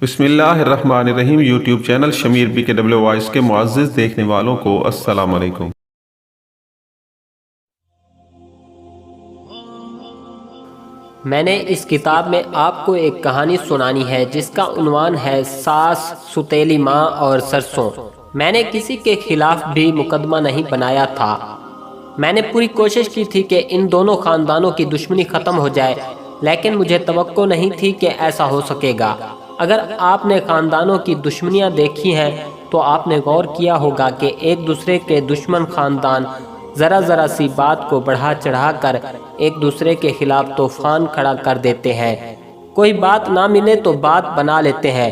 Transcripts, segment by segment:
بسم اللہ الرحمن الرحیم۔ یوٹیوب چینل شمیر BKW وائس کے معزز دیکھنے والوں کو السلام علیکم۔ میں نے اس کتاب میں آپ کو ایک کہانی سنانی ہے جس کا عنوان ہے ساس، ستیلی ماں اور سرسوں۔ میں نے کسی کے خلاف بھی مقدمہ نہیں بنایا تھا۔ میں نے پوری کوشش کی تھی کہ ان دونوں خاندانوں کی دشمنی ختم ہو جائے، لیکن مجھے توقع نہیں تھی کہ ایسا ہو سکے گا۔ اگر آپ نے خاندانوں کی دشمنیاں دیکھی ہیں تو آپ نے غور کیا ہوگا کہ ایک دوسرے کے دشمن خاندان ذرا سی بات کو بڑھا چڑھا کر ایک دوسرے کے خلاف طوفان کھڑا کر دیتے ہیں۔ کوئی بات نہ ملے تو بات بنا لیتے ہیں۔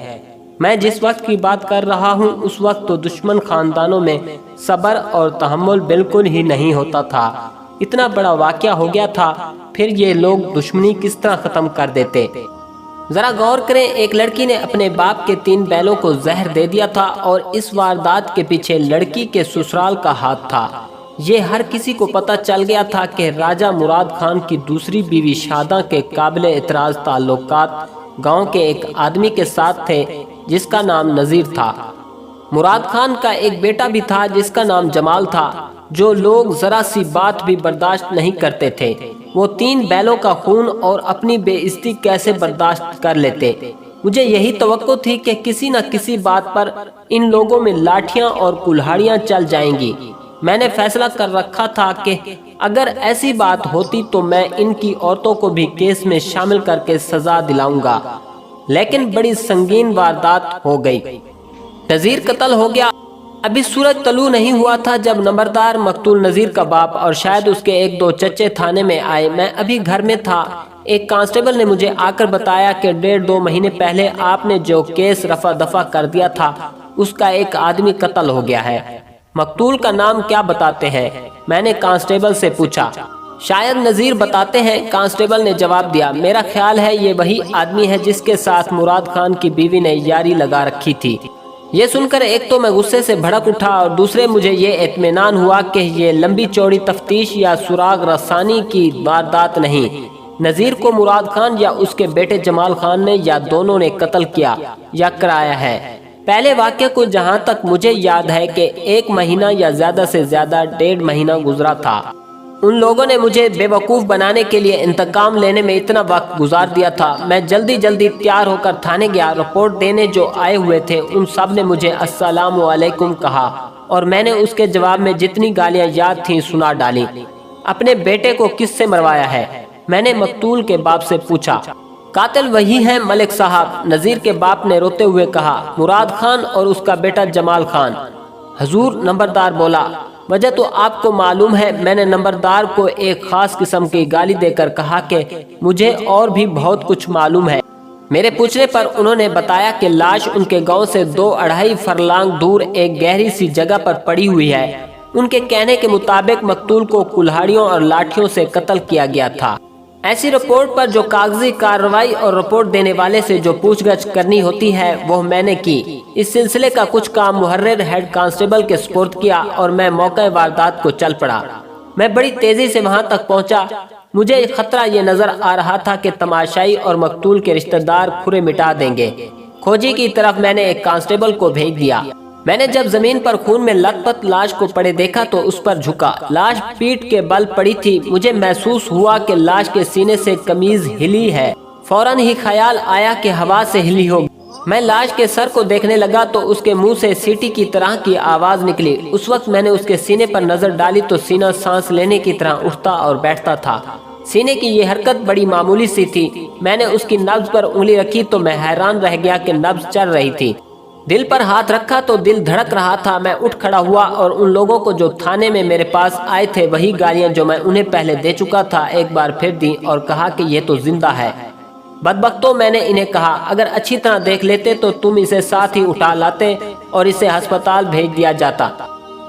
میں جس وقت کی بات کر رہا ہوں اس وقت تو دشمن خاندانوں میں صبر اور تحمل بالکل ہی نہیں ہوتا تھا۔ اتنا بڑا واقعہ ہو گیا تھا، پھر یہ لوگ دشمنی کس طرح ختم کر دیتے؟ ذرا غور کریں، ایک لڑکی نے اپنے باپ کے 3 بیلوں کو زہر دے دیا تھا اور اس واردات کے پیچھے لڑکی کے سسرال کا ہاتھ تھا۔ یہ ہر کسی کو پتہ چل گیا تھا کہ راجہ مراد خان کی دوسری بیوی شاداں کے قابل اعتراض تعلقات گاؤں کے ایک آدمی کے ساتھ تھے جس کا نام نذیر تھا۔ مراد خان کا ایک بیٹا بھی تھا جس کا نام جمال تھا، جو لوگ ذرا سی بات بھی برداشت نہیں کرتے تھے۔ وہ 3 بیلوں کا خون اور اپنی بے عزتی کیسے برداشت کر لیتے؟ مجھے یہی توقع تھی کہ کسی نہ کسی بات پر ان لوگوں میں لاٹھیاں اور کلہاڑیاں چل جائیں گی۔ میں نے فیصلہ کر رکھا تھا کہ اگر ایسی بات ہوتی تو میں ان کی عورتوں کو بھی کیس میں شامل کر کے سزا دلاؤں گا، لیکن بڑی سنگین واردات ہو گئی۔ نذیر قتل ہو گیا۔ ابھی سورج طلوع نہیں ہوا تھا جب نمبردار مقتول نذیر کا باپ اور شاید اس کے 1-2 چچے تھانے میں آئے۔ میں ابھی گھر میں تھا۔ ایک کانسٹیبل نے مجھے آ کر بتایا کہ 1.5-2 مہینے پہلے آپ نے جو کیس رفع دفع کر دیا تھا اس کا ایک آدمی قتل ہو گیا ہے۔ مقتول کا نام کیا بتاتے ہیں؟ میں نے کانسٹیبل سے پوچھا۔ شاید نذیر بتاتے ہیں، کانسٹیبل نے جواب دیا۔ میرا خیال ہے یہ وہی آدمی ہے جس کے ساتھ مراد خان کی بیوی نے یاری لگا رکھی تھی۔ یہ سن کر ایک تو میں غصے سے بھڑک اٹھا اور دوسرے مجھے یہ اطمینان ہوا کہ یہ لمبی چوڑی تفتیش یا سراغ رسانی کی واردات نہیں۔ نذیر کو مراد خان یا اس کے بیٹے جمال خان نے یا دونوں نے قتل کیا یا کرایا ہے۔ پہلے واقعے کو جہاں تک مجھے یاد ہے کہ 1 مہینہ یا زیادہ سے زیادہ 1.5 مہینہ گزرا تھا۔ ان لوگوں نے مجھے بے وقوف بنانے کے لیے انتقام لینے میں اتنا وقت گزار دیا تھا۔ میں جلدی تیار ہو کر تھانے گیا۔ رپورٹ دینے جو آئے ہوئے تھے ان سب نے مجھے السلام علیکم کہا اور میں نے اس کے جواب میں جتنی گالیاں یاد تھیں سنا ڈالی۔ اپنے بیٹے کو کس سے مروایا ہے؟ میں نے مقتول کے باپ سے پوچھا۔ قاتل وہی ہیں ملک صاحب، نذیر کے باپ نے روتے ہوئے کہا، مراد خان اور اس کا بیٹا جمال خان۔ حضور، نمبردار بولا۔ وجہ تو آپ کو معلوم ہے۔ میں نے نمبردار کو ایک خاص قسم کی گالی دے کر کہا کہ مجھے اور بھی بہت کچھ معلوم ہے۔ میرے پوچھنے پر انہوں نے بتایا کہ لاش ان کے گاؤں سے 2-2.5 فرلانگ دور ایک گہری سی جگہ پر پڑی ہوئی ہے۔ ان کے کہنے کے مطابق مقتول کو کلہاڑیوں اور لاٹھیوں سے قتل کیا گیا تھا۔ ایسی رپورٹ پر جو کاغذی کارروائی اور رپورٹ دینے والے سے جو پوچھ گچھ کرنی ہوتی ہے وہ میں نے کی۔ اس سلسلے کا کچھ کام محرر ہیڈ کانسٹیبل کے سپرد کیا اور میں موقع واردات کو چل پڑا۔ میں بڑی تیزی سے وہاں تک پہنچا۔ مجھے خطرہ یہ نظر آ رہا تھا کہ تماشائی اور مقتول کے رشتہ دار کھرے مٹا دیں گے۔ کھوجی کی طرف میں نے ایک کانسٹیبل کو بھیج دیا۔ میں نے جب زمین پر خون میں لت پت لاش کو پڑے دیکھا تو اس پر جھکا۔ لاش پیٹ کے بل پڑی تھی۔ مجھے محسوس ہوا کہ لاش کے سینے سے قمیض ہلی ہے۔ فوراً ہی خیال آیا کہ ہوا سے ہلی ہوگی۔ میں لاش کے سر کو دیکھنے لگا تو اس کے منہ سے سیٹی کی طرح کی آواز نکلی۔ اس وقت میں نے اس کے سینے پر نظر ڈالی تو سینہ سانس لینے کی طرح اٹھتا اور بیٹھتا تھا۔ سینے کی یہ حرکت بڑی معمولی سی تھی۔ میں نے اس کی نبض پر انگلی رکھی تو میں حیران رہ گیا کہ نبض چل رہی تھی۔ دل پر ہاتھ رکھا تو دل دھڑک رہا تھا۔ میں اٹھ کھڑا ہوا اور ان لوگوں کو جو تھانے میں میرے پاس آئے تھے وہی گالیاں جو میں انہیں پہلے دے چکا تھا ایک بار پھر دی اور کہا کہ یہ تو زندہ ہے۔ بدبختوں، میں نے انہیں کہا، اگر اچھی طرح دیکھ لیتے تو تم اسے ساتھ ہی اٹھا لاتے اور اسے ہسپتال بھیج دیا جاتا۔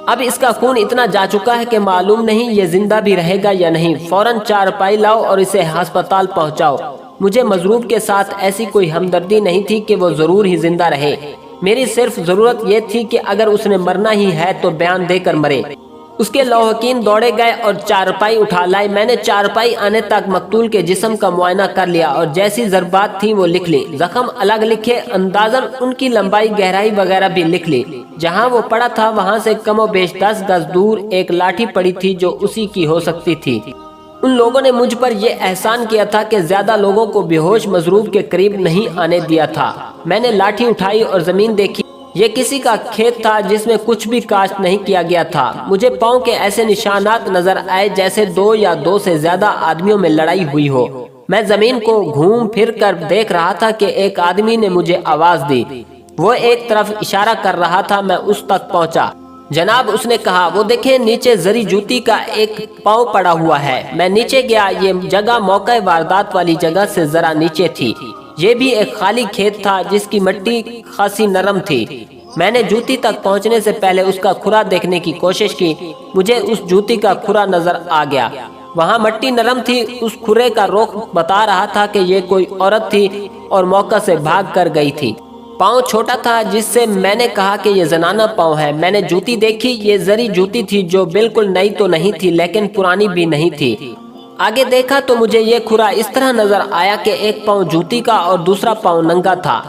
اب اس کا خون اتنا جا چکا ہے کہ معلوم نہیں یہ زندہ بھی رہے گا یا نہیں۔ فوراً 4 پائی لاؤ اور اسے ہسپتال پہنچاؤ۔ مجھے مضروب کے ساتھ ایسی کوئی ہمدردی نہیں تھی کہ وہ ضرور ہی زندہ رہے۔ میری صرف ضرورت یہ تھی کہ اگر اس نے مرنا ہی ہے تو بیان دے کر مرے۔ اس کے لواحقین دوڑے گئے اور چارپائی اٹھا لائے۔ میں نے چارپائی آنے تک مقتول کے جسم کا معائنہ کر لیا اور جیسی ضربات تھیں وہ لکھ لی۔ زخم الگ لکھے، اندازاً ان کی لمبائی گہرائی وغیرہ بھی لکھ لی۔ جہاں وہ پڑا تھا وہاں سے کم و بیش 10 گز دور ایک لاٹھی پڑی تھی جو اسی کی ہو سکتی تھی۔ ان لوگوں نے مجھ پر یہ احسان کیا تھا کہ زیادہ لوگوں کو بے ہوش مضروب کے قریب نہیں آنے دیا تھا۔ میں نے لاٹھی اٹھائی اور زمین دیکھی۔ یہ کسی کا کھیت تھا جس میں کچھ بھی کاشت نہیں کیا گیا تھا۔ مجھے پاؤں کے ایسے نشانات نظر آئے جیسے 2 یا 2 سے زیادہ آدمیوں میں لڑائی ہوئی ہو۔ میں زمین کو گھوم پھر کر دیکھ رہا تھا کہ ایک آدمی نے مجھے آواز دی۔ وہ ایک طرف اشارہ کر رہا تھا، میں اس تک پہنچا۔ جناب، اس نے کہا، وہ دیکھیں نیچے زری جوتی کا ایک پاؤں پڑا ہوا ہے۔ میں نیچے گیا۔ یہ جگہ موقع واردات والی جگہ سے ذرا نیچے تھی۔ یہ بھی ایک خالی کھیت تھا جس کی مٹی خاصی نرم تھی۔ میں نے جوتی تک پہنچنے سے پہلے اس کا کھرا دیکھنے کی کوشش کی۔ مجھے اس جوتی کا کھرا نظر آ گیا۔ وہاں مٹی نرم تھی۔ اس کھرے کا رخ بتا رہا تھا کہ یہ کوئی عورت تھی اور موقع سے بھاگ کر گئی تھی۔ پاؤں چھوٹا تھا جس سے میں نے کہا کہ یہ زنانہ پاؤں ہے۔ میں نے جوتی دیکھی۔ یہ زری جوتی تھی جو بالکل نئی تو نہیں تھی لیکن پرانی بھی نہیں تھی۔ آگے دیکھا تو مجھے یہ کھرا اس طرح نظر آیا کہ ایک پاؤں جوتی کا اور دوسرا پاؤں ننگا تھا۔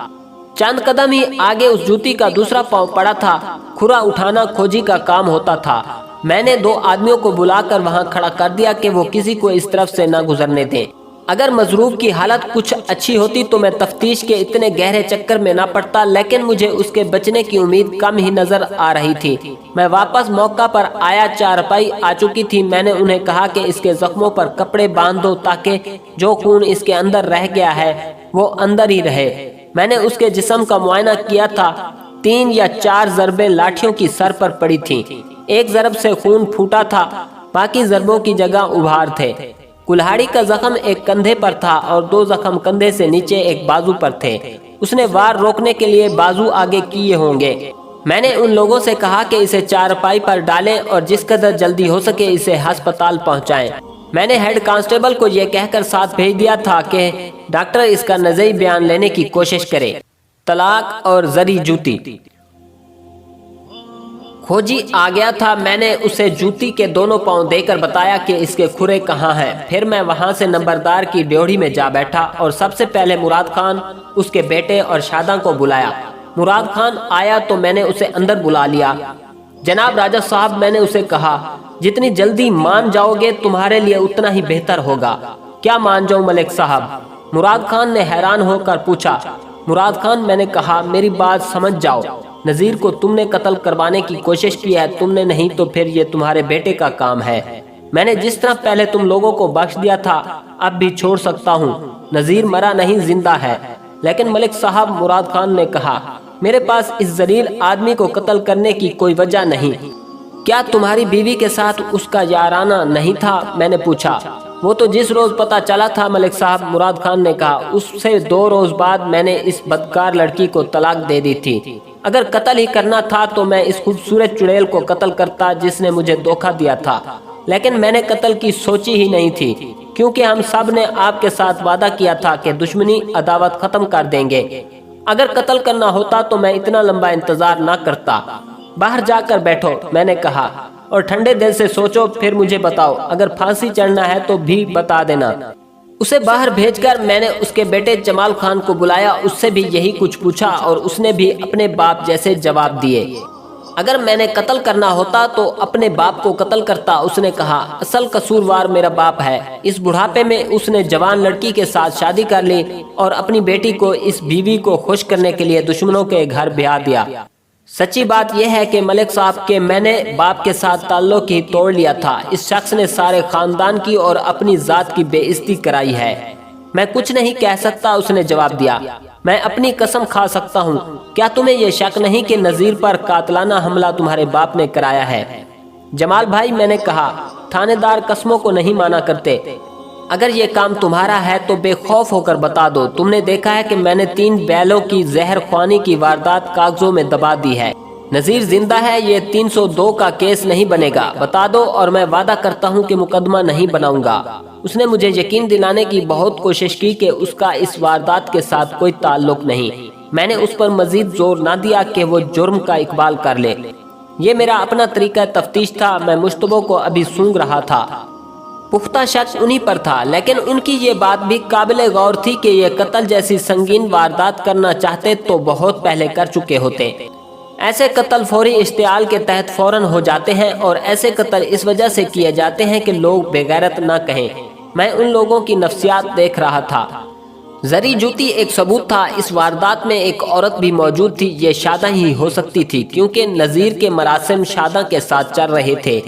چند قدم ہی آگے اس جوتی کا دوسرا پاؤں پڑا تھا۔ کھرا اٹھانا کھوجی کا کام ہوتا تھا۔ میں نے 2 آدمیوں کو بلا کر وہاں کھڑا کر دیا کہ وہ کسی کو اس طرف سے نہ گزرنے دیں۔ اگر مضروب کی حالت کچھ اچھی ہوتی تو میں تفتیش کے اتنے گہرے چکر میں نہ پڑتا، لیکن مجھے اس کے بچنے کی امید کم ہی نظر آ رہی تھی۔ میں واپس موقع پر آیا۔ چارپائی آ چکی تھی۔ میں نے انہیں کہا کہ اس کے زخموں پر کپڑے باندھ دو تاکہ جو خون اس کے اندر رہ گیا ہے وہ اندر ہی رہے۔ میں نے اس کے جسم کا معائنہ کیا تھا۔ 3 یا 4 ضربیں لاٹھیوں کی سر پر پڑی تھیں۔ ایک ضرب سے خون پھوٹا تھا، باقی ضربوں کی جگہ ابھار تھے۔ کلہاڑی کا زخم ایک کندھے پر تھا اور 2 زخم کندھے سے نیچے ایک بازو پر تھے۔ اس نے وار روکنے کے لیے بازو آگے کیے ہوں گے۔ میں نے ان لوگوں سے کہا کہ اسے چارپائی پر ڈالیں اور جس قدر جلدی ہو سکے اسے ہسپتال پہنچائیں۔ میں نے ہیڈ کانسٹیبل کو یہ کہہ کر ساتھ بھیج دیا تھا کہ ڈاکٹر اس کا نزعی بیان لینے کی کوشش کرے۔ طلاق اور زری جوتی۔ کھوجی آ گیا تھا۔ میں نے اسے جوتی کے دونوں پاؤں دے کر بتایا کہ اس کے کھرے کہاں ہیں۔ پھر میں وہاں سے نمبردار کی ڈیوڑی میں جا بیٹھا اور سب سے پہلے مراد خان، اس کے بیٹے اور شاداں کو بلایا۔ مراد خان آیا تو میں نے اسے اندر بلا لیا۔ جناب راجہ صاحب، میں نے اسے کہا، جتنی جلدی مان جاؤ گے تمہارے لیے اتنا ہی بہتر ہوگا۔ کیا مان جاؤں ملک صاحب؟ مراد خان نے حیران ہو کر پوچھا۔ مراد خان، میں نے کہا، میری بات سمجھ جاؤ۔ نذیر کو تم نے قتل کروانے کی کوشش کی ہے، تم نے نہیں تو پھر یہ تمہارے بیٹے کا کام ہے۔ میں نے جس طرح پہلے تم لوگوں کو بخش دیا تھا اب بھی چھوڑ سکتا ہوں۔ نذیر مرا نہیں، زندہ ہے۔ لیکن ملک صاحب، مراد خان نے کہا، میرے پاس اس ذلیل آدمی کو قتل کرنے کی کوئی وجہ نہیں۔ کیا تمہاری بیوی کے ساتھ اس کا یارانہ نہیں تھا؟ میں نے پوچھا۔ وہ تو جس روز پتہ چلا تھا ملک صاحب، مراد خان نے کہا، اس سے 2 روز بعد میں نے اس بدکار لڑکی کو طلاق دے دی تھی۔ اگر قتل ہی کرنا تھا تو میں اس خوبصورت چڑیل کو قتل کرتا جس نے مجھے دھوکہ دیا تھا، لیکن میں نے قتل کی سوچی ہی نہیں تھی، کیونکہ ہم سب نے آپ کے ساتھ وعدہ کیا تھا کہ دشمنی عداوت ختم کر دیں گے۔ اگر قتل کرنا ہوتا تو میں اتنا لمبا انتظار نہ کرتا۔ باہر جا کر بیٹھو، میں نے کہا، اور ٹھنڈے دل سے سوچو، پھر مجھے بتاؤ۔ اگر پھانسی چڑھنا ہے تو بھی بتا دینا۔ اسے باہر بھیج کر میں نے اس کے بیٹے جمال خان کو بلایا۔ اس سے بھی یہی کچھ پوچھا اور اس نے بھی اپنے باپ جیسے جواب دیے۔ اگر میں نے قتل کرنا ہوتا تو اپنے باپ کو قتل کرتا، اس نے کہا۔ اصل قصوروار میرا باپ ہے۔ اس بڑھاپے میں اس نے جوان لڑکی کے ساتھ شادی کر لی اور اپنی بیٹی کو، اس بیوی کو خوش کرنے کے لیے دشمنوں کے گھر بھیجا دیا۔ سچی بات یہ ہے کہ ملک صاحب کہ میں نے باپ کے ساتھ تعلق ہی توڑ لیا تھا۔ اس شخص نے سارے خاندان کی اور اپنی ذات کی بے عزتی کرائی ہے۔ میں کچھ نہیں کہہ سکتا، اس نے جواب دیا۔ میں اپنی قسم کھا سکتا ہوں۔ کیا تمہیں یہ شک نہیں کہ نذیر پر قاتلانہ حملہ تمہارے باپ نے کرایا ہے؟ جمال بھائی، میں نے کہا، تھانے دار قسموں کو نہیں مانا کرتے۔ اگر یہ کام تمہارا ہے تو بے خوف ہو کر بتا دو۔ تم نے دیکھا ہے کہ میں نے 3 بیلوں کی زہر خوانی کی واردات کاغذوں میں دبا دی ہے۔ نذیر زندہ ہے، یہ 302 کا کیس نہیں بنے گا۔ بتا دو اور میں وعدہ کرتا ہوں کہ مقدمہ نہیں بناؤں گا۔ اس نے مجھے یقین دلانے کی بہت کوشش کی کہ اس کا اس واردات کے ساتھ کوئی تعلق نہیں۔ میں نے اس پر مزید زور نہ دیا کہ وہ جرم کا اقبال کر لے۔ ये मेरा अपना तरीका तफ्तीश था। मैं मुश्तबों को अभी सूंघ रहा था। पुख्ता शक उन्हीं पर था, लेकिन उनकी ये बात भी काबिल गौर थी कि ये कत्ल जैसी संगीन वारदात करना चाहते तो बहुत पहले कर चुके होते। ऐसे कत्ल फौरी इश्तियाल के तहत फौरन हो जाते हैं, और ऐसे कत्ल इस वजह से किए जाते हैं कि लोग बेगैरत ना कहें। मैं उन लोगों की नफ्सियात देख रहा था। जरी जूती एक सबूत था। इस वारदात में एक औरत भी मौजूद थी। ये शादा ही हो सकती थी, क्योंकि नज़ीर के मरासिम शादा के साथ चल रहे थे।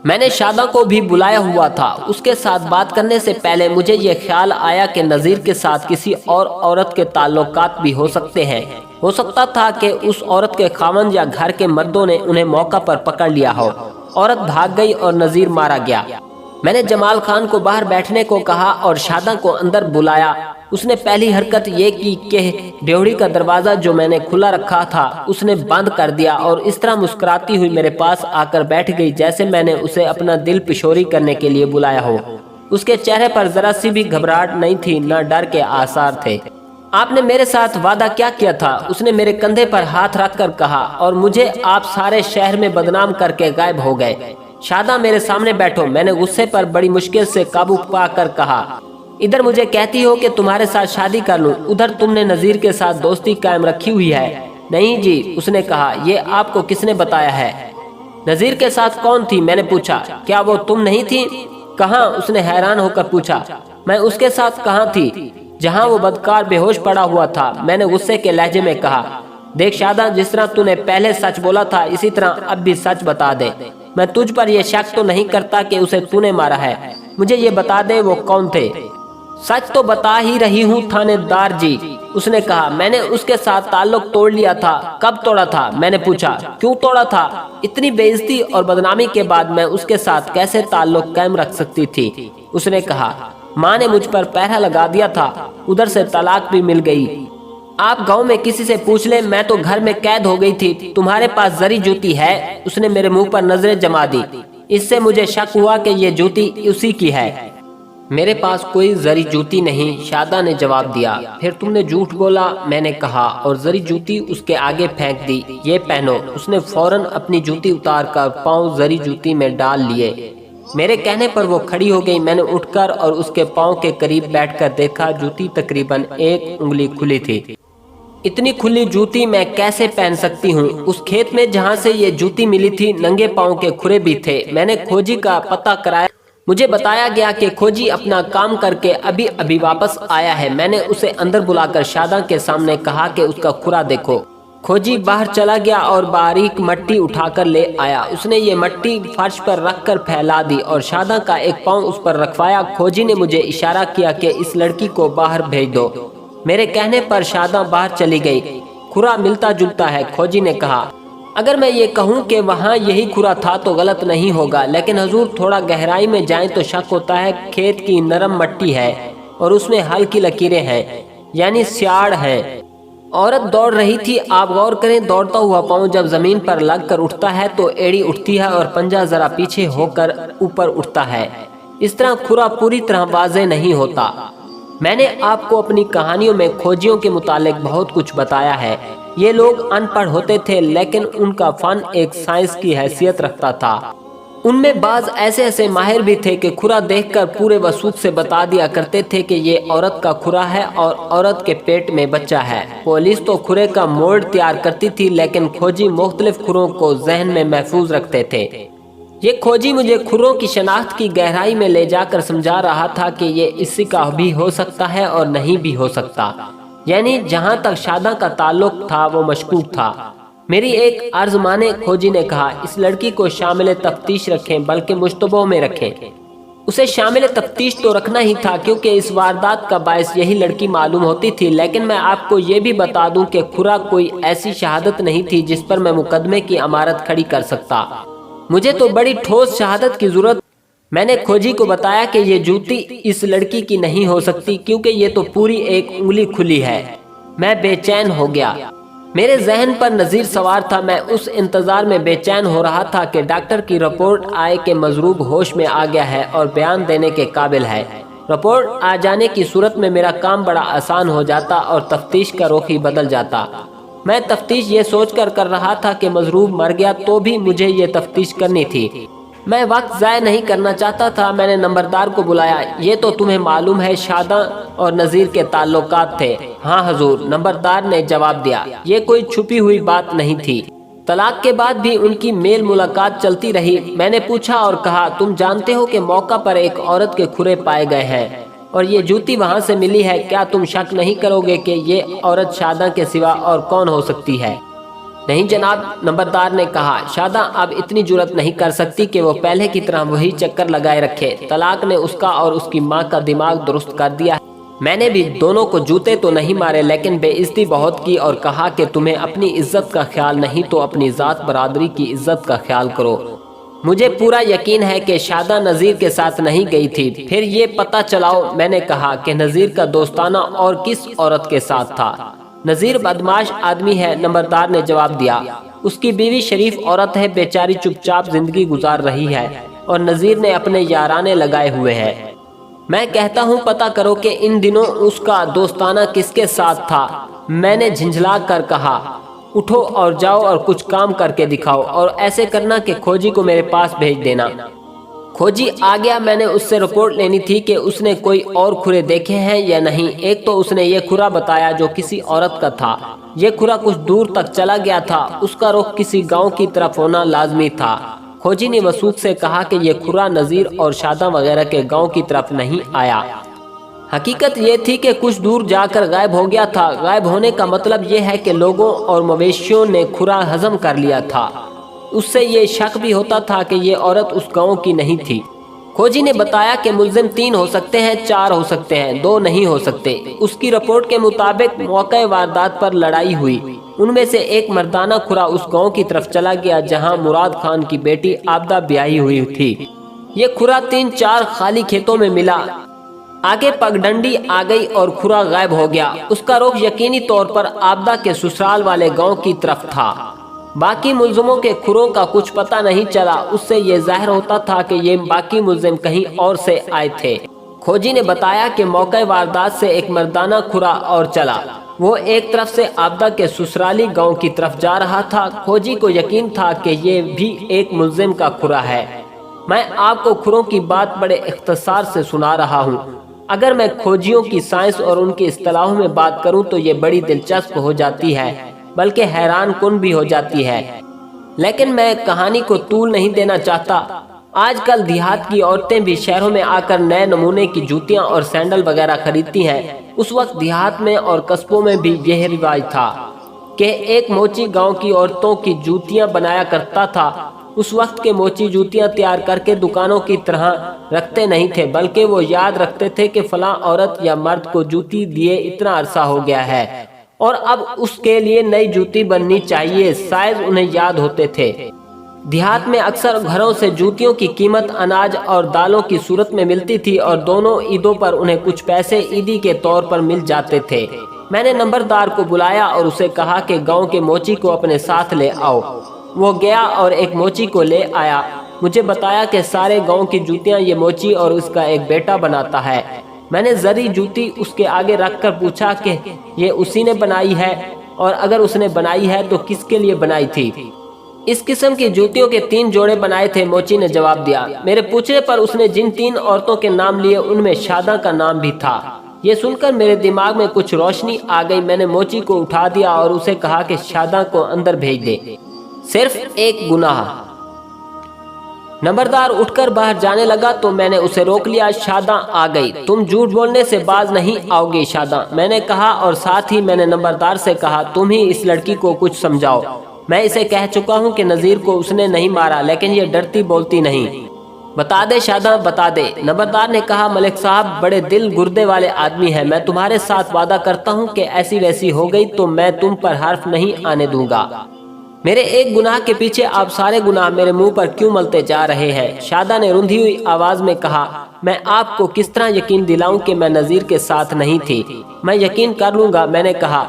मैंने शादा को भी बुलाया हुआ था। उसके साथ बात करने से पहले मुझे ये ख्याल आया कि नज़ीर के साथ किसी और औरत के ताल्लुकात भी हो सकते हैं। हो सकता था कि उस औरत के खामन या घर के मर्दों ने उन्हें मौका पर पकड़ लिया हो। औरत भाग गई और नज़ीर मारा गया। मैंने जमाल खान को बाहर बैठने को कहा और शादा को अंदर बुलाया। उसने पहली हरकत ये की कि ड्योढ़ी का दरवाज़ा जो मैंने खुला रखा था उसने बंद कर दिया और इस तरह मुस्कुराती हुई मेरे पास आकर बैठ गई जैसे मैंने उसे अपना दिल पिशोरी करने के लिए बुलाया हो। उसके चेहरे पर जरा सी भी घबराहट नहीं थी, न डर के आसार थे। आपने मेरे साथ वादा क्या किया था? उसने मेरे कंधे पर हाथ रखकर कहा, और मुझे आप सारे शहर में बदनाम करके गायब हो गए। शादा मेरे सामने बैठो। मैंने गुस्से पर बड़ी मुश्किल से काबू पाकर कहा, इधर मुझे कहती हो कि तुम्हारे साथ शादी कर लूं, उधर तुमने नज़ीर के साथ दोस्ती कायम रखी हुई है। नहीं जी, उसने कहा। ये आपको किसने बताया है? नज़ीर के साथ कौन थी? मैंने पूछा। क्या वो तुम नहीं थी? कहाँ? उसने हैरान होकर पूछा। मैं उसके साथ कहाँ थी जहाँ वो बदकार बेहोश पड़ा हुआ था? मैंने गुस्से के लहजे में कहा, देख शादा, जिस तरह तूने पहले सच बोला था इसी तरह अब भी सच बता दे। मैं तुझ पर यह शक तो नहीं करता कि उसे तूने मारा है। मुझे ये बता दे वो कौन थे। सच तो बता ही रही हूँ थानेदार जी, उसने कहा। मैंने उसके साथ ताल्लुक तोड़ लिया था। कब तोड़ा था? मैंने पूछा। क्यों तोड़ा था? इतनी बेइज्जती और बदनामी के बाद मैं उसके साथ कैसे ताल्लुक कायम रख सकती थी? उसने कहा, माँ ने मुझ पर पहरा लगा दिया था, उधर से तलाक भी मिल गई। आप गांव में किसी से पूछ ले, मैं तो घर में कैद हो गई थी। तुम्हारे पास जरी जूती है? उसने मेरे मुंह पर नजरें जमा दी। इससे मुझे शक हुआ कि ये जूती उसी की है। मेरे पास कोई जरी जूती नहीं, शादा ने जवाब दिया। फिर तुमने झूठ बोला, मैंने कहा, और जरी जूती उसके आगे फेंक दी। ये पहनो। उसने फौरन अपनी जूती उतार कर पाँव जरी जूती में डाल लिए। मेरे कहने पर वो खड़ी हो गई। मैंने उठकर और उसके पाँव के करीब बैठकर देखा। जूती तकरीबन 1 उंगली खुली थी। इतनी खुली जूती मैं कैसे पहन सकती हूँ? उस खेत में जहाँ से ये जूती मिली थी नंगे पाँव के खुरे भी थे। मैंने खोजी का पता कराया। मुझे बताया गया कि खोजी अपना काम करके अभी अभी वापस आया है। मैंने उसे अंदर बुलाकर शादा के सामने कहा कि उसका खुरा देखो। खोजी बाहर चला गया और बारीक मट्टी उठाकर ले आया। उसने ये मट्टी फर्श पर रखकर फैला दी और शादा का एक पाँव उस पर रखवाया। खोजी ने मुझे इशारा किया कि इस लड़की को बाहर भेज दो। मेरे कहने पर शादा बाहर चली गई। खुरा मिलता जुलता है, खोजी ने कहा। अगर मैं ये कहूँ कि वहाँ यही खुरा था तो गलत नहीं होगा, लेकिन हजूर थोड़ा गहराई में जाएं तो शक होता है। खेत की नरम मट्टी है और उसमें हल्की लकीरें हैं, यानी स्याड़ है। औरत दौड़ रही थी। आप गौर करें, दौड़ता हुआ पाँव जब जमीन पर लग कर उठता है तो एड़ी उठती है और पंजा जरा पीछे होकर ऊपर उठता है। इस तरह खुरा पूरी तरह वाज़ेह नहीं होता। मैंने आपको अपनी कहानियों में खोजियों के मुतालिक बहुत कुछ बताया है। ये लोग अनपढ़ होते थे, लेकिन उनका फन एक साइंस की हैसियत रखता था। उनमें बाज ऐसे ऐसे माहिर भी थे कि खुरा देखकर पूरे वसूख से बता दिया करते थे कि ये औरत का खुरा है और औरत के पेट में बच्चा है। पुलिस तो खुरे का मोल्ड तैयार करती थी, लेकिन खोजी मुख्तलिफ खुरों को जहन में महफूज रखते थे। ये खोजी मुझे खुरों की शनाख्त की गहराई में ले जाकर समझा रहा था कि ये इसी का भी हो सकता है और नहीं भी हो सकता। यानी जहाँ तक शादा का ताल्लुक था वो मशकूक था। मेरी एक अर्ज माने, खोजी ने कहा, इस लड़की को शामिल तफ्तीश रखें, बल्कि मुश्तबों में रखें। उसे शामिल तफ्तीश तो रखना ही था, क्योंकि इस वारदात का बायस यही लड़की मालूम होती थी। लेकिन मैं आपको ये भी बता दूं कि खुरा कोई ऐसी शहादत नहीं थी जिस पर मैं मुकदमे की अमारत खड़ी कर सकता। मुझे तो बड़ी ठोस शहादत की जरूरत। मैंने खोजी को बताया कि ये जूती इस लड़की की नहीं हो सकती, क्योंकि ये तो पूरी 1 उंगली खुली है। मैं बेचैन हो गया। मेरे जहन पर नज़ीर सवार था। मैं उस इंतजार में बेचैन हो रहा था कि डॉक्टर की रिपोर्ट आए कि मजरूब होश में आ गया है और बयान देने के काबिल है। रिपोर्ट आ जाने की सूरत में मेरा काम बड़ा आसान हो जाता और तफ्तीश का रुख ही बदल जाता। मैं तफ्तीश ये सोचकर कर रहा था कि मजरूब मर गया तो भी मुझे ये तफ्तीश करनी थी। मैं वक्त ज़ाय नहीं करना चाहता था। मैंने नंबरदार को बुलाया। ये तो तुम्हें मालूम है शादा और नज़ीर के ताल्लुकात थे। हाँ हजूर, नंबरदार ने जवाब दिया। ये कोई छुपी हुई बात नहीं थी। तलाक के बाद भी उनकी मेल मुलाकात चलती रही। मैंने पूछा और कहा, तुम जानते हो कि मौका पर एक औरत के खुरे पाए गए हैं और ये जूती वहाँ से मिली है। क्या तुम शक नहीं करोगे कि ये औरत शादा के सिवा और कौन हो सकती है? नहीं जनाब, नंबरदार ने कहा। शादा अब इतनी जुर्रत नहीं कर सकती कि वो पहले की तरह वही चक्कर लगाए रखे। तलाक ने उसका और उसकी माँ का दिमाग दुरुस्त कर दिया। मैंने भी दोनों को जूते तो नहीं मारे, लेकिन बेइज्जती बहुत की और कहा कि तुम्हें अपनी इज्जत का ख्याल नहीं तो अपनी ज़ात बरादरी की इज्जत का ख्याल करो। मुझे पूरा यकीन है कि शादा नज़ीर के साथ नहीं गई थी। फिर ये पता चलाओ, मैंने कहा, कि नज़ीर का दोस्ताना और किस औरत के साथ था। नज़ीर बदमाश आदमी है, नंबरदार ने जवाब दिया। उसकी बीवी शरीफ औरत है, बेचारी चुपचाप जिंदगी गुजार रही है और नज़ीर ने अपने याराने लगाए हुए हैं। मैं कहता हूँ पता करो कि इन दिनों उसका दोस्ताना किसके साथ था। मैंने झिंझला कर कहा, उठो और जाओ और कुछ काम करके दिखाओ और ऐसे करना कि खोजी को मेरे पास भेज देना। खोजी आ गया। मैंने उससे रिपोर्ट लेनी थी कि उसने कोई और खुरे देखे हैं या नहीं। एक तो उसने ये खुरा बताया जो किसी औरत का था। ये खुरा कुछ दूर तक चला गया था। उसका रुख किसी गांव की तरफ होना लाजमी था। खोजी ने वसूख से कहा कि ये खुरा नज़ीर और शादा वगैरह के गांव की तरफ नहीं आया। हकीकत ये थी कि कुछ दूर जाकर गायब हो गया था। गायब होने का मतलब ये है कि लोगों और मवेशियों ने खुरा हजम कर लिया था। उससे ये शक भी होता था कि ये औरत उस गांव की नहीं थी। खोजी ने बताया कि मुल्जिम 3 हो सकते हैं, 4 हो सकते हैं, 2 नहीं हो सकते। उसकी रिपोर्ट के मुताबिक मौके वारदात पर लड़ाई हुई। उनमें से एक मर्दाना खुरा उस गांव की तरफ चला गया जहां मुराद खान की बेटी आबदा ब्याही हुई थी। ये खुरा 3-4 खाली खेतों में मिला। आगे पगडंडी आ गई और खुरा गायब हो गया। उसका रुख यकीनी तौर पर आबदा के ससुराल वाले गांव की तरफ था। बाकी मुल्जिमों के खुरों का कुछ पता नहीं चला। उससे ये जाहिर होता था कि ये बाकी मुल्जिम कहीं और से आए थे। खोजी ने बताया कि मौके वारदात से एक मर्दाना खुरा और चला। वो एक तरफ से आबदा के ससुराली गांव की तरफ जा रहा था। खोजी को यकीन था कि ये भी एक मुल्जिम का खुरा है। मैं आपको खुरों की बात बड़े इख्तिसार से सुना रहा हूँ। अगर मैं खोजियों की साइंस और उनकी इस्तिलाहों में बात करूँ तो ये बड़ी दिलचस्प हो जाती है, बल्कि हैरान कुन भी हो जाती है। लेकिन मैं कहानी को तूल नहीं देना चाहता। आजकल देहात की औरतें भी शहरों में आकर नए नमूने की जूतियां और सैंडल वगैरह खरीदती हैं। उस वक्त देहात में और कस्बों में भी यह रिवाज था कि एक मोची गांव की औरतों की जूतियां बनाया करता था। उस वक्त के मोची जूतियां तैयार करके दुकानों की तरह रखते नहीं थे, बल्कि वो याद रखते थे कि फलां औरत या मर्द को जूती दिए इतना अरसा हो गया है और अब उसके लिए नई जूती बननी चाहिए। साइज उन्हें याद होते थे। देहात में अक्सर घरों से जूतियों की कीमत अनाज और दालों की सूरत में मिलती थी और दोनों ईदों पर उन्हें कुछ पैसे ईदी के तौर पर मिल जाते थे। मैंने नंबरदार को बुलाया और उसे कहा कि गांव के मोची को अपने साथ ले आओ। वो गया और एक मोची को ले आया। मुझे बताया कि सारे गांव की जूतियां ये मोची और उसका एक बेटा बनाता है। मैंने जरी जूती उसके आगे रखकर पूछा कि ये उसी ने बनाई है और अगर उसने बनाई है तो किसके लिए बनाई थी। इस किस्म की जूतियों के 3 जोड़े बनाए थे, मोची ने जवाब दिया। मेरे पूछने पर उसने जिन 3 औरतों के नाम लिए उनमें शादा का नाम भी था। ये सुनकर मेरे दिमाग में कुछ रोशनी आ गई। मैंने मोची को उठा दिया और उसे कहा कि शादा को अंदर भेज दे। सिर्फ एक गुनाह। नंबरदार उठकर बाहर जाने लगा तो मैंने उसे रोक लिया। शादा आ गई। तुम झूठ बोलने से बाज नहीं आओगे शादा, मैंने कहा और साथ ही मैंने नंबरदार से कहा, तुम ही इस लड़की को कुछ समझाओ। मैं इसे कह चुका हूँ कि नज़ीर को उसने नहीं मारा, लेकिन ये डरती बोलती नहीं। बता दे शादा, बता दे। नंबरदार ने कहा, मलिक साहब बड़े दिल गुर्दे वाले आदमी हैं। मैं तुम्हारे साथ वादा करता हूँ कि ऐसी वैसी हो गई तो मैं तुम पर हर्फ नहीं आने दूंगा। मेरे एक गुनाह के पीछे आप सारे गुनाह मेरे मुंह पर क्यों मलते जा रहे हैं? शादा ने रुंधी हुई आवाज में कहा, मैं आपको किस तरह यकीन दिलाऊं कि मैं नज़ीर के साथ नहीं थी? मैं यकीन कर लूंगा। मैंने कहा,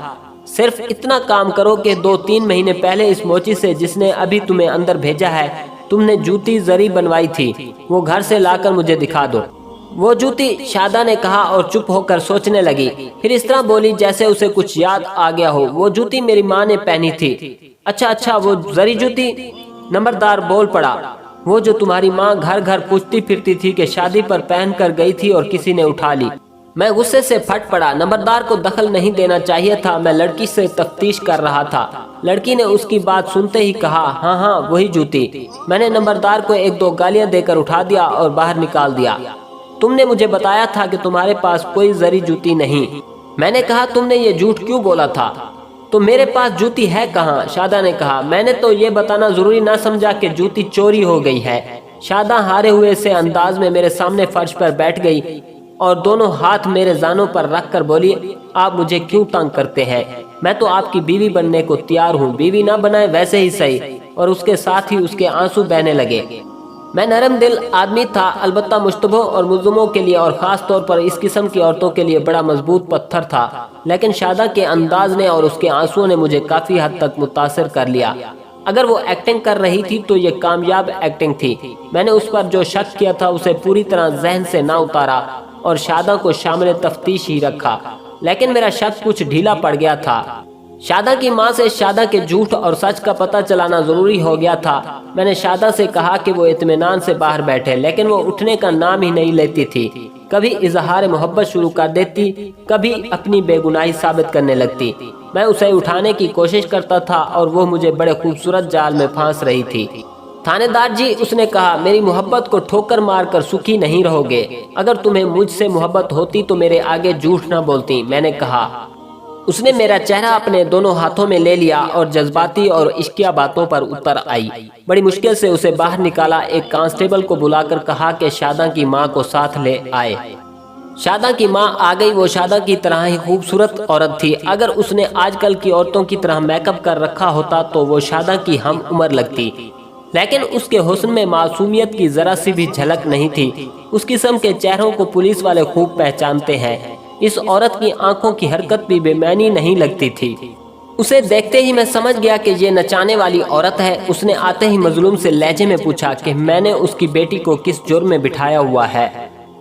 सिर्फ इतना काम करो कि 2-3 महीने पहले इस मोची से जिसने अभी तुम्हें अंदर भेजा है, तुमने जूती जरी बनवाई थी, वो घर से लाकर मुझे दिखा दो। वो जूती, शादा ने कहा और चुप होकर सोचने लगी। फिर इस तरह बोली जैसे उसे कुछ याद आ गया हो। वो जूती मेरी माँ ने पहनी थी। अच्छा, वो जरी जूती? नंबरदार बोल पड़ा। वो जो तुम्हारी माँ घर घर पूछती फिरती थी कि शादी पर पहन कर गई थी और किसी ने उठा ली। मैं गुस्से से फट पड़ा। नंबरदार को दखल नहीं देना चाहिए था। मैं लड़की से तफ्तीश कर रहा था। लड़की ने उसकी बात सुनते ही कहा, हाँ वही जूती। मैंने नंबरदार को एक दो गालियां देकर उठा दिया और बाहर निकाल दिया। तुमने मुझे बताया था कि तुम्हारे पास कोई जरी जूती नहीं। मैंने कहा, तुमने ये झूठ क्यों बोला था? तो मेरे पास जूती है कहाँ? शादा ने कहा। मैंने तो ये बताना जरूरी ना समझा कि जूती चोरी हो गई है। शादा हारे हुए से अंदाज में मेरे सामने फर्श पर बैठ गई और दोनों हाथ मेरे जानों पर रख कर बोली, आप मुझे क्यों तंग करते हैं? मैं तो आपकी बीवी बनने को तैयार हूँ। बीवी ना बनाए वैसे ही सही। और उसके साथ ही उसके आंसू बहने लगे। मैं नरम दिल आदमी था, अलबत्ता मुश्तबों और मुज़्ज़मों के लिए और ख़ास तौर पर इस किस्म की औरतों के लिए बड़ा मजबूत पत्थर था। लेकिन शादा के अंदाज ने और उसके आंसुओं ने मुझे काफ़ी हद तक मुतासिर कर लिया। अगर वो एक्टिंग कर रही थी तो ये कामयाब एक्टिंग थी। मैंने उस पर जो शक किया था उसे पूरी तरह जहन से ना उतारा और शादा को शामिल तफ्तीश ही रखा। लेकिन मेरा शक कुछ ढीला पड़ गया था। शादा की माँ से शादा के झूठ और सच का पता चलाना जरूरी हो गया था। मैंने शादा से कहा कि वो इत्मीनान से बाहर बैठे, लेकिन वो उठने का नाम ही नहीं लेती थी। कभी इजहार मोहब्बत शुरू कर देती, कभी अपनी बेगुनाही साबित करने लगती। मैं उसे उठाने की कोशिश करता था और वो मुझे बड़े खूबसूरत जाल में फांस रही थी। थानेदार जी, उसने कहा, मेरी मोहब्बत को ठोकर मार कर सुखी नहीं रहोगे। अगर तुम्हें मुझसे मोहब्बत होती तो मेरे आगे झूठ न बोलती। मैंने कहा। उसने मेरा चेहरा अपने दोनों हाथों में ले लिया और जज्बाती और इश्किया बातों पर उतर आई। बड़ी मुश्किल से उसे बाहर निकाला। एक कांस्टेबल को बुलाकर कहा कि शादा की माँ को साथ ले आए। शादा की माँ आ गई। वो शादा की तरह ही खूबसूरत औरत थी। अगर उसने आजकल की औरतों की तरह मेकअप कर रखा होता तो वो शादा की हम उम्र लगती, लेकिन उसके हुस्न में मासूमियत की जरा सी भी झलक नहीं थी। उस किस्म के चेहरों को पुलिस वाले खूब पहचानते हैं। इस औरत की आंखों की हरकत भी बेमानी नहीं लगती थी। उसे देखते ही मैं समझ गया कि ये नचाने वाली औरत है। उसने आते ही मजलूम से लहजे में पूछा कि मैंने उसकी बेटी को किस जुर्म में बिठाया हुआ है।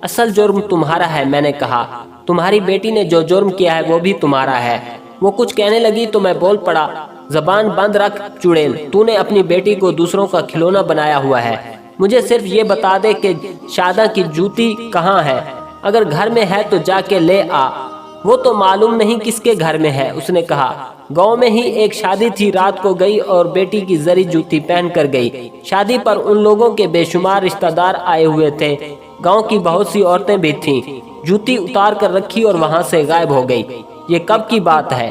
असल जुर्म तुम्हारा है। मैंने कहा, तुम्हारी बेटी ने जो जुर्म किया है वो भी तुम्हारा है। वो कुछ कहने लगी तो मैं बोल पड़ा, जबान बंद रख चुड़ैल, तूने अपनी बेटी को दूसरों का खिलौना बनाया हुआ है। मुझे सिर्फ ये बता दे कि शादा की जूती कहाँ है। अगर घर में है तो जाके ले आ। वो तो मालूम नहीं किसके घर में है। उसने कहा, गांव में ही एक शादी थी, रात को गई और बेटी की जरी जूती पहन कर गई। शादी पर उन लोगों के बेशुमार रिश्तेदार आए हुए थे। गांव की बहुत सी औरतें भी थीं। जूती उतार कर रखी और वहां से गायब हो गई। ये कब की बात है?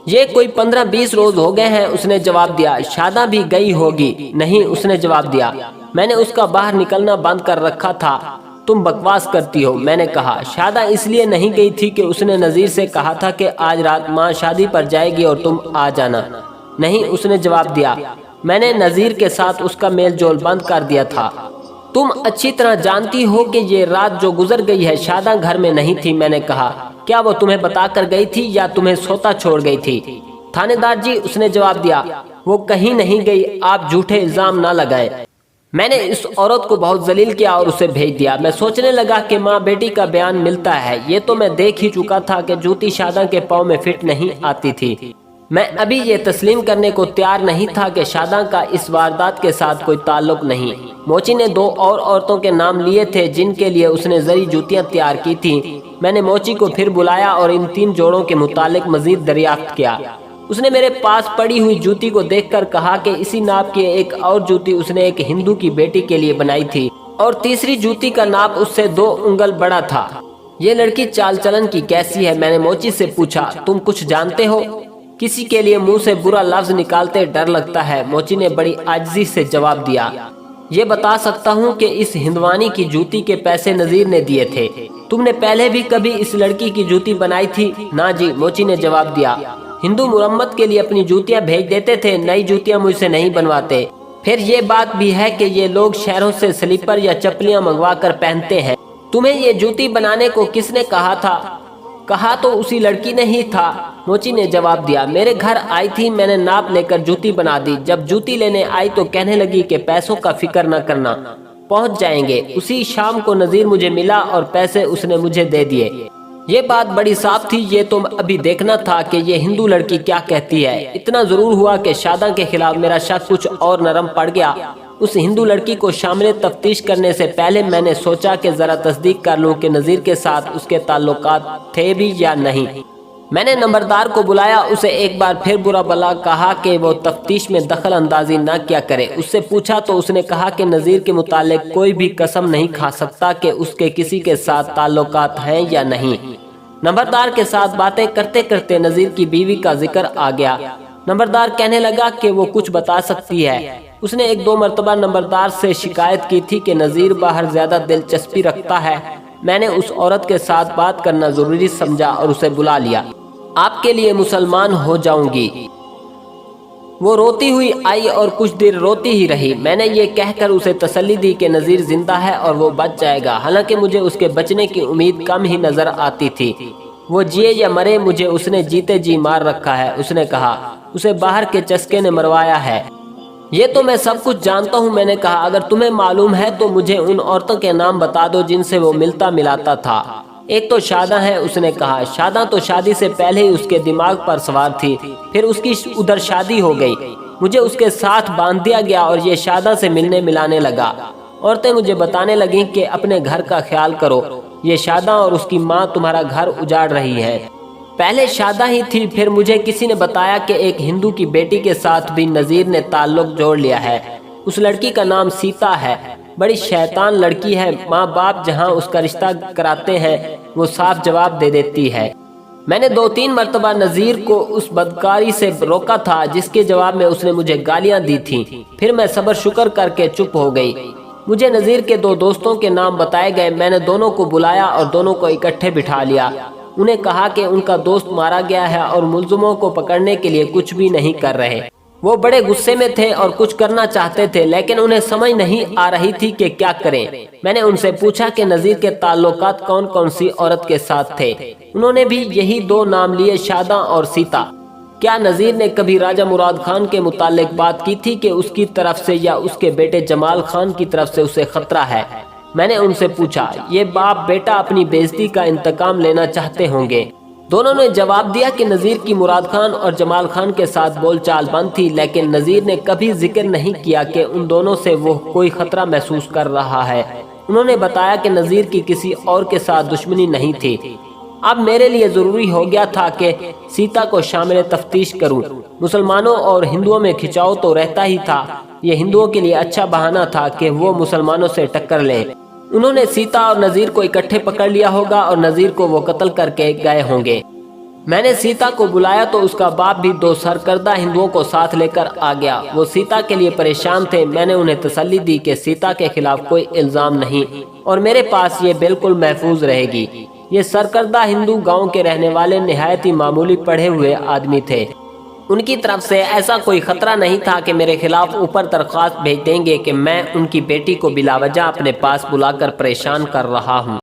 ये कोई 15-20 रोज हो गए हैं। उसने जवाब दिया। शादा भी गई होगी? नहीं, उसने जवाब दिया। मैंने उसका बाहर निकलना बंद कर रखा था। तुम बकवास करती हो। मैंने कहा, शादा इसलिए नहीं गई थी कि उसने नजीर से कहा था कि आज रात माँ शादी पर जाएगी और तुम आ जाना। नहीं, उसने जवाब दिया। मैंने नजीर के साथ उसका मेल जोल बंद कर दिया था। तुम अच्छी तरह जानती हो कि ये रात जो गुजर गई है शादा घर में नहीं थी। मैंने कहा, क्या वो तुम्हें बताकर गई थी या तुम्हें सोता छोड़ गई थी? थानेदार जी, उसने जवाब दिया, वो कहीं नहीं गई। आप झूठे इल्जाम ना लगाएं। मैंने इस औरत को बहुत जलील किया और उसे भेज दिया। मैं सोचने लगा कि माँ बेटी का बयान मिलता है। ये तो मैं देख ही चुका था कि जूती शादा के पाँव में फिट नहीं आती थी। मैं अभी ये तस्लीम करने को तैयार नहीं था कि शादा का इस वारदात के साथ कोई ताल्लुक नहीं। मोची ने 2 और औरतों के नाम लिए थे जिनके लिए उसने जरी जूतियाँ तैयार की थी। मैंने मोची को फिर बुलाया और इन 3 जोड़ों के मुतालिक मजीद दरियाफ्त किया। उसने मेरे पास पड़ी हुई जूती को देखकर कहा कि इसी नाप की एक और जूती उसने एक हिंदू की बेटी के लिए बनाई थी और तीसरी जूती का नाप उससे 2 उंगल बड़ा था। ये लड़की चाल चलन की कैसी है? मैंने मोची से पूछा। तुम कुछ जानते हो? किसी के लिए मुंह से बुरा लफ्ज निकालते डर लगता है। मोची ने बड़ी आजिज़ी से जवाब दिया। ये बता सकता हूँ कि इस हिंदवानी की जूती के पैसे नजीर ने दिए थे। तुमने पहले भी कभी इस लड़की की जूती बनाई थी? ना जी, मोची ने जवाब दिया। हिंदू मुरम्मत के लिए अपनी जूतियां भेज देते थे, नई जूतियां मुझसे नहीं बनवाते। फिर ये बात भी है कि ये लोग शहरों से स्लीपर या चप्पलियां मंगवा कर पहनते हैं। तुम्हें ये जूती बनाने को किसने कहा था? कहा तो उसी लड़की ने ही था। मोची ने जवाब दिया। मेरे घर आई थी, मैंने नाप लेकर जूती बना दी। जब जूती लेने आई तो कहने लगी कि पैसों का फिक्र न करना, पहुंच जाएंगे। उसी शाम को नज़ीर मुझे मिला और पैसे उसने मुझे दे दिए। ये बात बड़ी साफ थी, ये तो अभी देखना था कि ये हिंदू लड़की क्या कहती है। इतना ज़रूर हुआ कि शादा के खिलाफ मेरा शक कुछ और नरम पड़ गया। उस हिंदू लड़की को शामिल तफ्तीश करने से पहले मैंने सोचा कि ज़रा तस्दीक कर लूँ कि नज़ीर के साथ उसके ताल्लुकात थे भी या नहीं। मैंने नंबरदार को बुलाया, उसे एक बार फिर बुरा भला कहा कि वो तफ्तीश में दखल अंदाजी ना किया करे। उससे पूछा तो उसने कहा कि नज़ीर के मुतालिक कोई भी कसम नहीं खा सकता कि उसके किसी के साथ ताल्लुकात हैं या नहीं। नंबरदार के साथ बातें करते करते नज़ीर की बीवी का जिक्र आ गया। नंबरदार कहने लगा कि वो कुछ बता सकती है। उसने एक दो मरतबा नंबरदार से शिकायत की थी कि नज़ीर बाहर ज़्यादा दिलचस्पी रखता है। मैंने उस औरत के साथ बात करना ज़रूरी समझा और उसे बुला लिया। आपके लिए मुसलमान हो जाऊंगी। वो रोती हुई आई और कुछ देर रोती ही रही। मैंने ये कहकर उसे तसल्ली दी कि नज़ीर जिंदा है और वो बच जाएगा। हालांकि मुझे उसके बचने की उम्मीद कम ही नज़र आती थी। वो जिए या मरे, मुझे उसने जीते जी मार रखा है। उसने कहा उसे बाहर के चस्के ने मरवाया है। ये तो मैं सब कुछ जानता हूँ। मैंने कहा अगर तुम्हें मालूम है तो मुझे उन औरतों के नाम बता दो जिनसे वो मिलता मिलाता था। एक तो शादा है। उसने कहा शादा तो शादी से पहले ही उसके दिमाग पर सवार थी, फिर उसकी उधर शादी हो गई। मुझे उसके साथ बांध दिया गया और ये शादा से मिलने मिलाने लगा। औरतें मुझे बताने लगीं कि अपने घर का ख्याल करो, ये शादा और उसकी माँ तुम्हारा घर उजाड़ रही है। पहले शादा ही थी, फिर मुझे किसी ने बताया कि एक हिंदू की बेटी के साथ भी नज़ीर ने ताल्लुक जोड़ लिया है। उस लड़की का नाम सीता है। बड़ी शैतान लड़की है। माँ बाप जहाँ उसका रिश्ता कराते हैं वो साफ जवाब दे देती है। मैंने 2-3 मरतबा नज़ीर को उस बदकारी से रोका था, जिसके जवाब में उसने मुझे गालियाँ दी थीं। फिर मैं सब्र शुक्र करके चुप हो गई। मुझे नज़ीर के 2 दोस्तों के नाम बताए गए। मैंने दोनों को बुलाया और दोनों को इकट्ठे बिठा लिया। उन्हें कहा कि उनका दोस्त मारा गया है और मुलजिमों को पकड़ने के लिए कुछ भी नहीं कर रहे। वो बड़े गुस्से में थे और कुछ करना चाहते थे, लेकिन उन्हें समझ नहीं आ रही थी कि क्या करें। मैंने उनसे पूछा कि नज़ीर के ताल्लुकात कौन कौन सी औरत के साथ थे। उन्होंने भी यही 2 नाम लिए, शादा और सीता। क्या नज़ीर ने कभी राजा मुराद खान के मुतालिक बात की थी कि उसकी तरफ से या उसके बेटे जमाल खान की तरफ से उसे खतरा है? मैंने उनसे पूछा। ये बाप बेटा अपनी बेइज्जती का इंतकाम लेना चाहते होंगे। दोनों ने जवाब दिया कि नज़ीर की मुराद खान और जमाल खान के साथ बोलचाल बंद थी, लेकिन नज़ीर ने कभी जिक्र नहीं किया कि उन दोनों से वो कोई खतरा महसूस कर रहा है। उन्होंने बताया कि नज़ीर की किसी और के साथ दुश्मनी नहीं थी। अब मेरे लिए ज़रूरी हो गया था कि सीता को शामिल तफ्तीश करूं। मुसलमानों और हिंदुओं में खिंचाव तो रहता ही था। ये हिंदुओं के लिए अच्छा बहाना था कि वो मुसलमानों से टक्कर लें। उन्होंने सीता और नज़ीर को इकट्ठे पकड़ लिया होगा और नज़ीर को वो कत्ल करके गए होंगे। मैंने सीता को बुलाया तो उसका बाप भी 2 सरकर्दा हिंदुओं को साथ लेकर आ गया। वो सीता के लिए परेशान थे। मैंने उन्हें तसल्ली दी कि सीता के खिलाफ कोई इल्ज़ाम नहीं और मेरे पास ये बिल्कुल महफूज रहेगी। ये सरकर्दा हिंदू गांव के रहने वाले निहायत ही मामूली पढ़े हुए आदमी थे। उनकी तरफ से ऐसा कोई खतरा नहीं था कि मेरे खिलाफ ऊपर दरख्वास्त भेज देंगे कि मैं उनकी बेटी को बिलावजह अपने पास बुलाकर परेशान कर रहा हूँ।